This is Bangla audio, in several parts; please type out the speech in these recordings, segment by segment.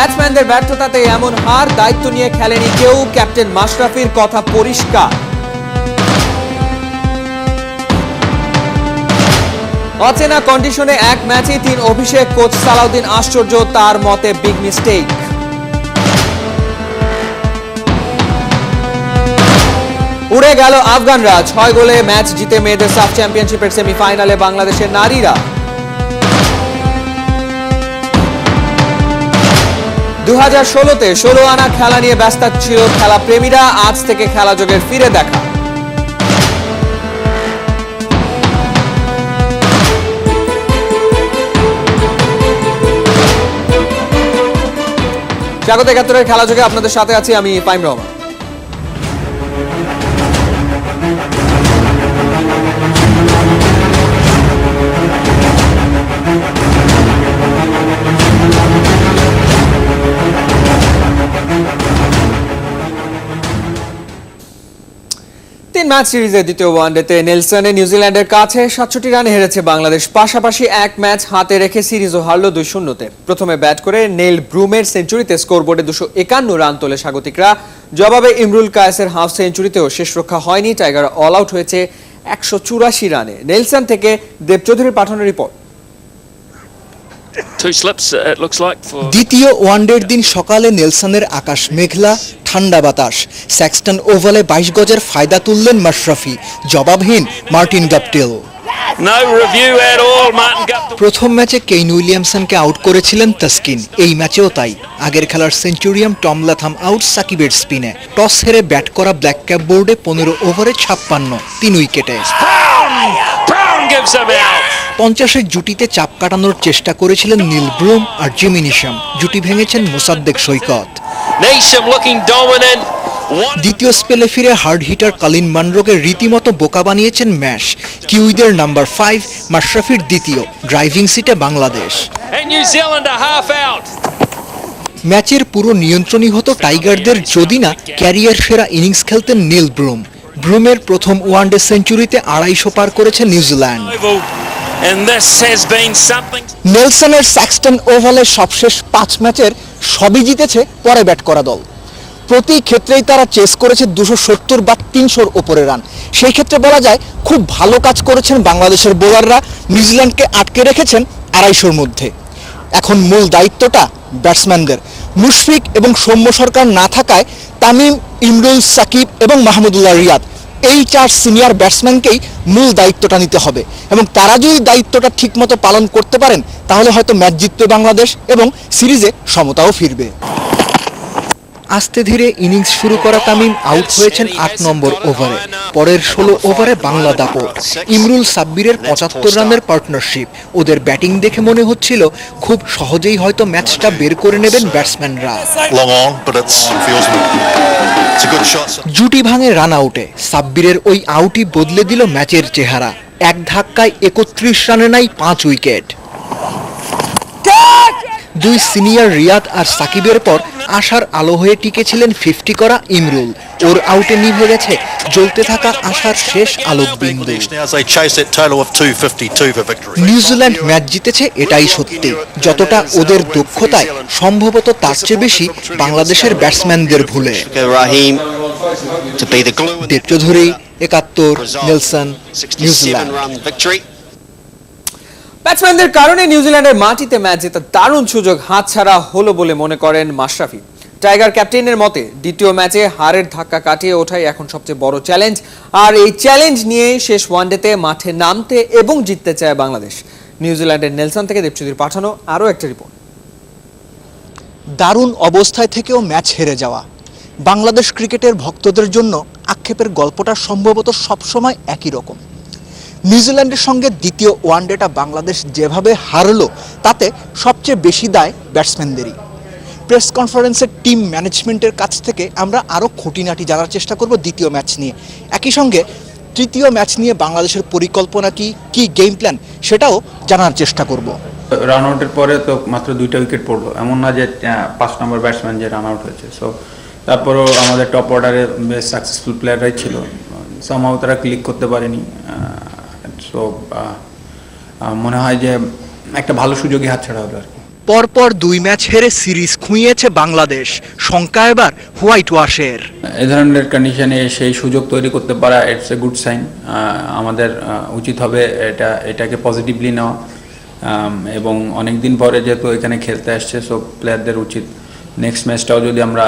ব্যাটসম্যানদের ব্যর্থতাতে এমন হার, দায়িত্ব নিয়ে খেলেনি কেউ, ক্যাপ্টেন মাশরাফির কথা পরিষ্কার। অচেনা কন্ডিশনে এক ম্যাচে 3 অভিষেক, কোচ সালাউদ্দিন আশ্চর্য, তার মতে বিগ মিস্টেক। উড়ে গেল আফগানরা, 6 গোলে ম্যাচ জিতে মেয়েদের সাফ চ্যাম্পিয়নশিপের সেমিফাইনালে বাংলাদেশের নারীরা। 2016-তে 16 আনা খেলা নিয়ে ব্যস্ত ছিল খেলা প্রেমীরা, আজ থেকে খেলা যোগের ফিরে দেখা। স্বাগত 71-এর খেলা যোগে, আপনাদের সাথে আছি আমি পাইম রহমান। ম্যাচ সিরিজের দ্বিতীয় ওয়ানডেতে নেলসনে নিউজিল্যান্ডের কাছে 67 রানে হেরেছে বাংলাদেশ। পাশাপাশি এক ম্যাচ হাতে রেখে সিরিজও হারল 2-0-তে। প্রথমে ব্যাট করে নেল ব্রুমের সেঞ্চুরিতে স্কোরবোর্ডে 251 রান তোলে স্বাগতিকরা। জবাবে ইমরুল কায়েসের হাফ সেঞ্চুরিতেও শেষ রক্ষা হয়নি, টাইগার অল আউট হয়েছে 184 রানে। নেলসন থেকে দেব চৌধুরীর পাঠানো রিপোর্ট। দ্বিতীয় ওয়ানডের দিন সকালে নেলসনের আকাশ মেঘলা, ঠান্ডা বাতাস। স্যাক্সটন ওভালে 22 গজের ফায়দা তুললেন মাশরাফি, জবাবহীন মার্টিন গাপটিল। প্রথম ম্যাচে কেইন উইলিয়ামসনকে আউট করেছিলেন তাসকিন, এই ম্যাচেও তাই। আগের খেলার সেঞ্চুরিয়ান টম লাথাম আউট সাকিবের স্পিনে। টস হেরে ব্যাট করা ব্ল্যাক ক্যাপ বোর্ডে 15 ওভারে 56, 3 উইকেটে। 50-এর জুটিতে চাপ কাটানোর চেষ্টা করেছিলেন নীল ব্রুম আর জিমি নিশাম, জুটি ভেঙেছেন মোসাদ্দেক সৈকত। দ্বিতীয় স্পেলে ফিরে হার্ড হিটার কালিন মানরোকে রীতিমতো বোকা বানিয়েছেন ম্যাশ। কিউইদের নাম্বার 5 মাশরাফির দ্বিতীয়, ড্রাইভিং সিটে বাংলাদেশ। ম্যাচের পুরো নিয়ন্ত্রণই হতো টাইগারদের যদি না ক্যারিয়ার সেরা ইনিংস খেলতেন নীল ব্রুম। ব্রুমের প্রথম ওয়ানডে সেঞ্চুরিতে 250 পার করেছে নিউজিল্যান্ড। নেলসনের স্যাক্সটন ওভালে সবশেষ 5 ম্যাচের সবই জিতেছে পরে ব্যাট করা দল। প্রতি ক্ষেত্রেই তারা চেস করেছে 270 বা 300-র ওপরে রান। সেই ক্ষেত্রে বলা যায় খুব ভালো কাজ করেছেন বাংলাদেশের বোলাররা, নিউজিল্যান্ডকে আটকে রেখেছেন 250-র মধ্যে। এখন মূল দায়িত্বটা ব্যাটসম্যানদের। মুশফিক এবং সৌম্য সরকার না থাকায় তামিম, ইমরুল, সাকিব এবং মাহমুদুল্লাহ রিয়াদ, এই 4 সিনিয়র ব্যাটসম্যানকেই মূল দায়িত্বটা নিতে হবে এবং তারা যদি দায়িত্বটা ঠিকমতো পালন করতে পারেন তাহলে হয়তো ম্যাচ জিতবে বাংলাদেশ এবং সিরিজে সমতাও ফিরবে। আস্তে ধীরে ইনিংস শুরু করা তামিম আউট হয়েছেন 8 নম্বর ওভারে। পরের 16 ওভারে বাংলা দাপট। ইমরুল সাব্বিরের 75 রানের পার্টনারশিপ। ওদের ব্যাটিং দেখে মনে হচ্ছিল খুব সহজেই হয়তো ম্যাচটা বের করে নেবেন ব্যাটসম্যানরা। জুটি ভাঙে রান আউটে। সাব্বিরের ওই আউটই বদলে দিল ম্যাচের চেহারা। এক ধাক্কায় 31 রানে নাই 5 উইকেট। 2 সিনিয়র রিয়াদ আর সাকিবের পর আশার আলো হয়ে টিকেছিলেন 50 করা ইমরুল। ওর আউটে নিভে গেছে জ্বলতে থাকা আশার শেষ আলোক বিন্দু। নিউজিল্যান্ড ম্যাচ জিতেছে এটাই সত্যি। যতটা ওদের দক্ষতায়, সম্ভবত তার চেয়ে বেশি বাংলাদেশের ব্যাটসম্যানদের ভুলে। দেব চৌধুরী, 71, নেলসন, নিউজিল্যান্ড। ব্যাটসম্যানদের কারণে নিউজিল্যান্ডের মাটিতে ম্যাচ জেতার দারুণ সুযোগ হাতছাড়া হলো বলে মনে করেন মাশরাফি। টাইগার ক্যাপ্টেনের মতে দ্বিতীয় ম্যাচে হারের ধাক্কা কাটিয়ে ওঠাই এখন সবচেয়ে বড় চ্যালেঞ্জ, আর এই চ্যালেঞ্জ নিয়ে শেষ ওয়ানডেতে মাঠে নামতে এবং জিততে চায় বাংলাদেশ। নিউজিল্যান্ডের নেলসন থেকে দেবচৌধুরীর পাঠানো আরও একটা রিপোর্ট। দারুণ অবস্থায় থেকেও ম্যাচ হেরে যাওয়া বাংলাদেশ ক্রিকেটের ভক্তদের জন্য আক্ষেপের গল্পটা সম্ভবত সবসময় একই রকম। নিউজিল্যান্ডের সঙ্গে দ্বিতীয় ওয়ানডেটা বাংলাদেশ যেভাবে হারলো তাতে সবচেয়ে বেশি দায় ব্যাটসম্যানদেরই। প্রেস কনফারেন্সের টিম ম্যানেজমেন্টের কাছ থেকে আমরা আরও খুঁটিনাটি জানার চেষ্টা করব দ্বিতীয় ম্যাচ নিয়ে। একই সঙ্গে তৃতীয় ম্যাচ নিয়ে বাংলাদেশের পরিকল্পনা কি গেম প্ল্যান সেটাও জানার চেষ্টা করব। রান আউটের পরে তো মাত্র 2টা উইকেট পড়লো, এমন না যে 5 নম্বর ব্যাটসম্যান যে রান আউট হয়েছে। সো তারপরেও আমাদের টপ অর্ডারে বেশ সাকসেসফুল প্লেয়াররাই ছিল, সামহাও তারা ক্লিক করতে পারেনি। সো মনে হয় যে একটা ভালো সুযোগই হাতছাড়া হলো আর কি। পরপর 2 ম্যাচ হেরে সিরিজ খুইয়েছে বাংলাদেশ, শঙ্কা এবার হোয়াইট ওয়াশের। এই ধরনের কন্ডিশনে সেই সুযোগ তৈরি করতে পারা ইটস এ গুড সাইন। আমাদের উচিত হবে এটাকে পজিটিভলি নেওয়া, এবং অনেক দিন পরে যেহেতু এখানে খেলতে আসছে, সো প্লেয়ারদের উচিত নেক্সট ম্যাচটাও যদি আমরা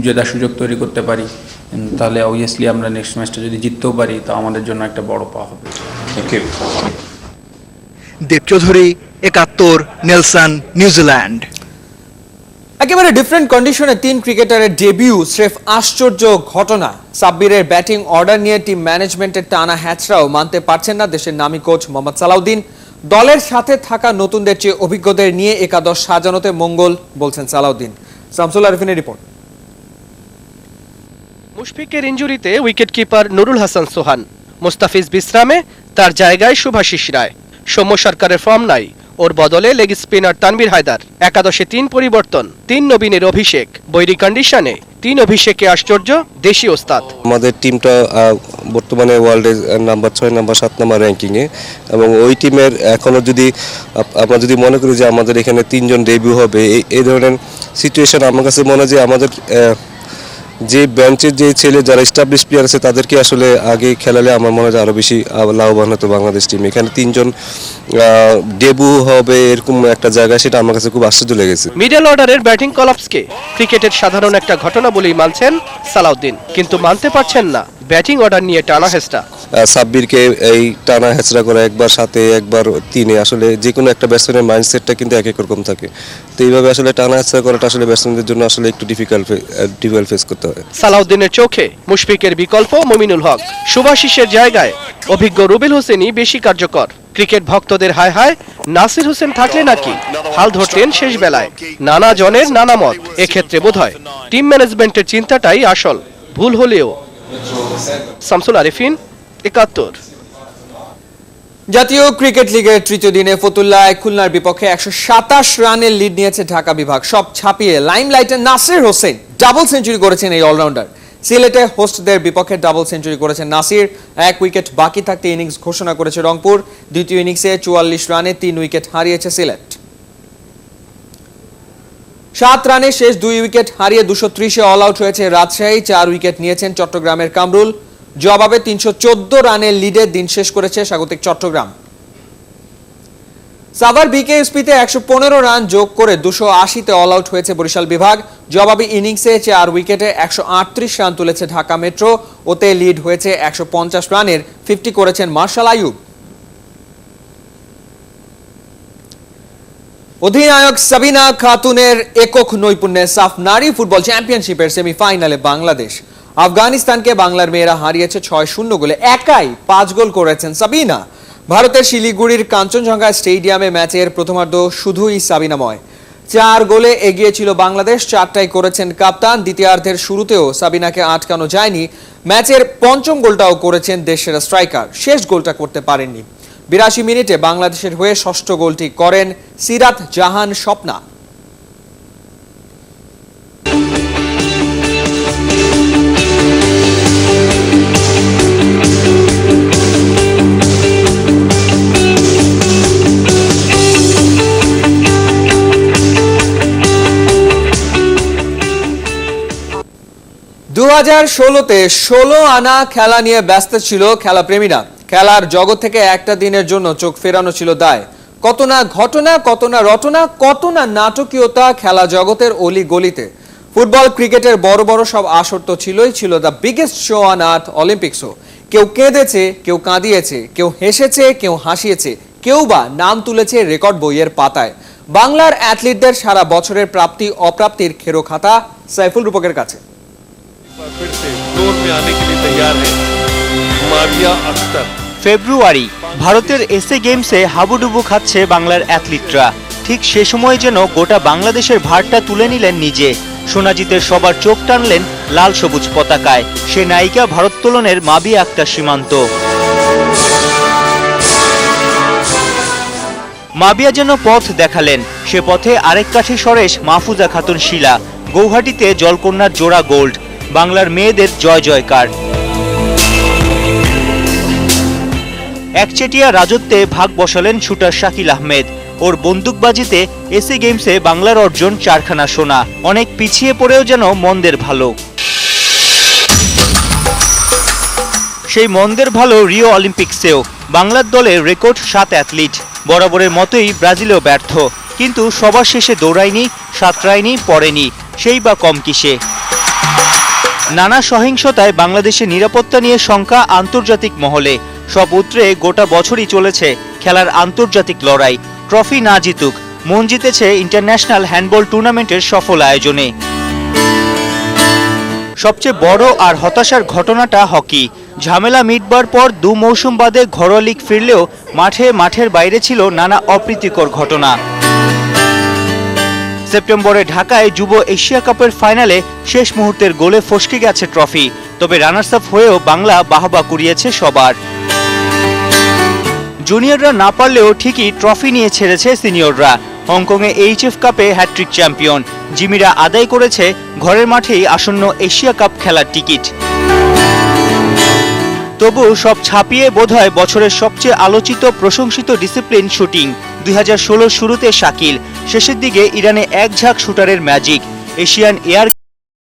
জেতার সুযোগ তৈরি করতে পারি, তাহলে অবভিয়াসলি আমরা নেক্সট ম্যাচটা যদি জিততেও পারি, তা আমাদের জন্য একটা বড় পাওয়া হবে। Thank you. Dev Chowdhury, 71, Nelson, New Zealand. একেবারে ডিফারেন্ট কন্ডিশনে 3 ক্রিকেটারের ডেবিউ স্রেফ আশ্চর্য ঘটনা। সাব্বিরের ব্যাটিং অর্ডার নিয়ে টিম ম্যানেজমেন্টের টানা হ্যাচড়াও মানতে পারছেন না দেশের নামী কোচ মোহাম্মদ সালাউদ্দিন। দলের সাথে থাকা নতুনদের চেয়ে অভিজ্ঞদের নিয়ে একাদশ সাজানোতে মঙ্গল বলছেন সালাউদ্দিন। শামসুল আরিফিনের রিপোর্ট। মুশফিকের ইনজুরিতে উইকেট কিপার নুরুল হাসান সোহান, মুস্তাফিজ বিশ্রামে, তার জায়গায় শুভাশিস রায়। সৌম্য সরকারের ফর্ম নাই, ওর বদলে লেগ স্পিনার তানভীর হায়দার। একাদশে 3 পরিবর্তন, 3 নবীনের অভিষেক। বৈরী কন্ডিশনে 3 অভিষেকে আশ্চর্য দেশি ওস্তাদ। আমাদের টিমটা বর্তমানে ওয়ার্ল্ডের নাম্বার 6, নাম্বার 7 নাম্বার র্যাঙ্কিংয়ে, এবং ওই টিমের এখনও যদি আমরা যদি মনে করি যে আমাদের এখানে 3 জন ডেবিউ হবে, এই ধরনের সিচুয়েশন আমার কাছে মনে হয় যে আমাদের যে বেঞ্চের যে ছেলে যারা এস্টাবলিশ প্লেয়ার আছে তাদেরকে আসলে আগে খেলালে আমার মনে হয় আরও বেশি লাভবান হতো বাংলাদেশ টিম। এখানে 3 জন ডেবিউ হবে এরকম একটা জায়গা, সেটা আমার কাছে খুব আশ্চর্য লেগেছে। মিডল অর্ডারের ব্যাটিং কলাপসকে ক্রিকেটের সাধারণ একটা ঘটনা বলেই মানছেন সালাউদ্দিন, কিন্তু মানতে পারছেন না ব্যাটিং অর্ডার নিয়ে টানা হেঁচড়া। সাব্বিরকে এই টানা হেঁচড়া করা, একবার 7-এ একবার 3-এ, আসলে যে কোনো একটা ব্যাটসম্যানের মাইন্ডসেটটা কিন্তু এক এক রকম থাকে। তো এইভাবে আসলে টানা হেঁচড়া করাটা আসলে ব্যাটসম্যানদের জন্য আসলে একটু ডিফিকাল্ট ফেস করতে হয়। সালাউদ্দিনের চোখে মুশফিকের বিকল্প মমিনুল হক, শুভাশিসের জায়গায় অভিজ্ঞ রুবেল হোসেনই বেশি কার্যকর। ক্রিকেট ভক্তদের হায় হায়, নাসির হোসেন থাকলে নাকি হাল ধরতেন শেষ বেলায়। নানা জনের নানা মত, এক্ষেত্রে বোধহয় টিম ম্যানেজমেন্টের চিন্তাটাই আসল, ভুল হলেও। শামসুল আরিফিন, 71। জাতীয় ক্রিকেট লিগের তৃতীয় দিনে ফতুল্লায় খুলনার বিপক্ষে 127 রানের লিড নিয়েছে ঢাকা বিভাগ। সব ছাপিয়ে লাইমলাইটে নাসির হোসেন ডাবল সেঞ্চুরি করেছেন এই অলরাউন্ডার। সিলেটে হোস্টদের বিপক্ষে ডাবল সেঞ্চুরি করেছেন নাসির। 1 উইকেট বাকি থাকতে ইনিংস ঘোষণা করেছে রংপুর। দ্বিতীয় ইনিংসে 44 রানে 3 উইকেট হারিয়েছে সিলেট। 7 রানে শেষ 2 উইকেট হারিয়ে 230-এ অল আউট হয়েছে রাজশাহী। 4 উইকেট নিয়েছেন চট্টগ্রামের কামরুল। জবাবে 314 রানের লিডে দিন শেষ করেছে স্বাগতিক চট্টগ্রাম। সাভার বিকেএসপিতে 115 রান যোগ করে 280-তে অল আউট হয়েছে বরিশাল বিভাগ। জবাবি ইনিংসে 4 উইকেটে 138 রান তুলেছে ঢাকা মেট্রো। ওতে লিড হয়েছে 150 রানের, 50 করেছেন মার্শাল আইয়ুব। অধিনায়ক সাবিনা খাতুনের একক নৈপুণ্যে সাফ নারী ফুটবল চ্যাম্পিয়নশিপের সেমিফাইনালে বাংলাদেশ আফগানিস্তানকে বাংলার মেয়েরা হারিয়েছে 6-0 গোলে। একাই 5 গোল করেছেন সাবিনা। ভারতের শিলিগুড়ির কাঞ্চনজঙ্ঘা স্টেডিয়ামে ম্যাচের প্রথমার্ধ শুধুই সাবিনাময়। 4 গোলে এগিয়ে ছিল বাংলাদেশ, 4টাই করেছেন কাপ্তান। দ্বিতীয়ার্ধের শুরুতেও সাবিনাকে আটকানো যায়নি। ম্যাচের 5ম গোলটাও করেছেন দেশের স্ট্রাইকার, শেষ গোলটা করতে পারেননি। 82 মিনিটে বাংলাদেশের হয়ে 6ষ্ঠ গোলটি করেন সিরাত জাহান স্বপ্না। দু 2016-তে 16 আনা খেলা নিয়ে ব্যস্ত ছিল খেলাপ্রেমীরা। খেলার জগৎ থেকে একটা দিনের জন্য চোখ ফেরানো ছিল দায়। কত না ঘটনা, কত না রটনা, কত না নাটকীয়তা খেলা জগতের অলি গলিতে। ফুটবল ক্রিকেটের বড় বড় সব আসর তো ছিল the biggest show on earth, অলিম্পিক্সও। কেউ কেঁদেছে, কেউ কাঁদিয়েছে, কেউ হেসেছে, কেউ হাসিয়েছে, কেউ বা নাম তুলেছে রেকর্ড বইয়ের পাতায়। বাংলার অ্যাথলিটদের সারা বছরের প্রাপ্তি অপ্রাপ্তির খেরো খাতা সাইফুল রূপকের কাছে। ফেব্রুয়ারি, ভারতের এসএ গেমসে হাবুডুবু খাচ্ছে বাংলার অ্যাথলিটরা। ঠিক সে সময় যেন গোটা বাংলাদেশের ভারটা তুলে নিলেন নিজে। সোনাজিতের সবার চোখ টানলেন লাল সবুজ পতাকায়। সে নায়িকা ভারোত্তোলনের মাবিয়া আক্তার সীমান্ত। মাবিয়া যেন পথ দেখালেন, সে পথে আরেক কাঠি সরেস মাহফুজা খাতুন শিলা। গৌহাটিতে জলকন্যার জোড়া গোল্ড, বাংলার মেয়েদের জয় জয়কার। একচেটিয়া রাজত্বে ভাগ বসালেন শুটার শাকিল আহমেদ। ওর বন্দুকবাজিতে এসএ গেমসে বাংলার অর্জন 4খানা সোনা। অনেক পিছিয়ে পড়েও যেন মন্দের ভালো। সেই মন্দের ভালো রিও অলিম্পিক্সেও বাংলার দলে রেকর্ড 7 অ্যাথলিট। বরাবরের মতোই ব্রাজিলেও ব্যর্থ, কিন্তু সবার শেষে দৌড়ায়নি, সাঁতরায়নি, পড়েনি, সেই বা কম কিসে। নানা সহিংসতায় বাংলাদেশের নিরাপত্তা নিয়ে শঙ্কা আন্তর্জাতিক মহলে। সব উতরে গোটা বছরই চলেছে খেলার আন্তর্জাতিক লড়াই। ট্রফি না জিতুক, মন জিতেছে ইন্টারন্যাশনাল হ্যান্ডবল টুর্নামেন্টের সফল আয়োজনে। সবচেয়ে বড় আর হতাশার ঘটনাটা হকি। ঝামেলা মিটবার পর 2 মৌসুম বাদে ঘরোয়া লিগ ফিরলেও মাঠের বাইরে ছিল নানা অপ্রীতিকর ঘটনা। সেপ্টেম্বরে ঢাকায় যুব এশিয়া কাপের ফাইনালে শেষ মুহূর্তের গোলে ফসকে গেছে ট্রফি। তবে রানার্স আপ হয়েও বাংলা বাহবা কুড়িয়েছে সবার। জুনিয়ররা না পারলেও ঠিকই ট্রফি নিয়ে ছেড়েছে সিনিয়ররা। হংকংয়ে এইচএফ কাপে হ্যাট্রিক চ্যাম্পিয়ন জিমিরা আদায় করেছে ঘরের মাঠেই আসন্ন এশিয়া কাপ খেলার টিকিট। তবু সব ছাপিয়ে বোধহয় বছরের সবচেয়ে আলোচিত প্রশংসিত ডিসিপ্লিন শুটিং। 2016 শুরুতে শাকিল, শেষের দিকে ইরানে এক ঝাঁক শুটারের ম্যাজিক। Asian air